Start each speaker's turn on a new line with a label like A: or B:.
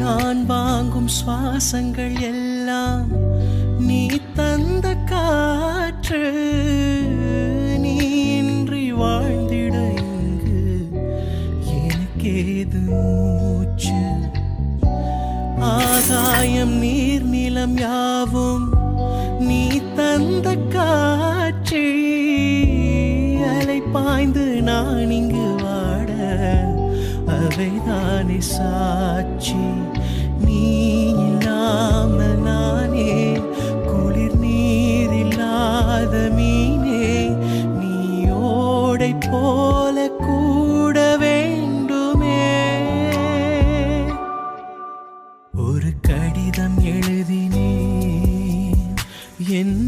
A: நான் வாங்கும் சுவாசங்கள் எல்லாம் நீ தந்த காற்று. நீ இன்றி வாழ்ந்திட இங்கு எனக்கேது மூச்சு. ஆகாயம் நீர் நிலம் யாவும் நீ தந்த காட்சி. அலை பாய்ந்து நான் இங்கு வாட அவைதானே சாட்சி. நீ இல்லாமல் நானே குளிர் நீர் இல்லாத மீனே. நீ ஓடை போல கூட வேண்டுமே. ஒரு கடிதம் எழுதினேன் என்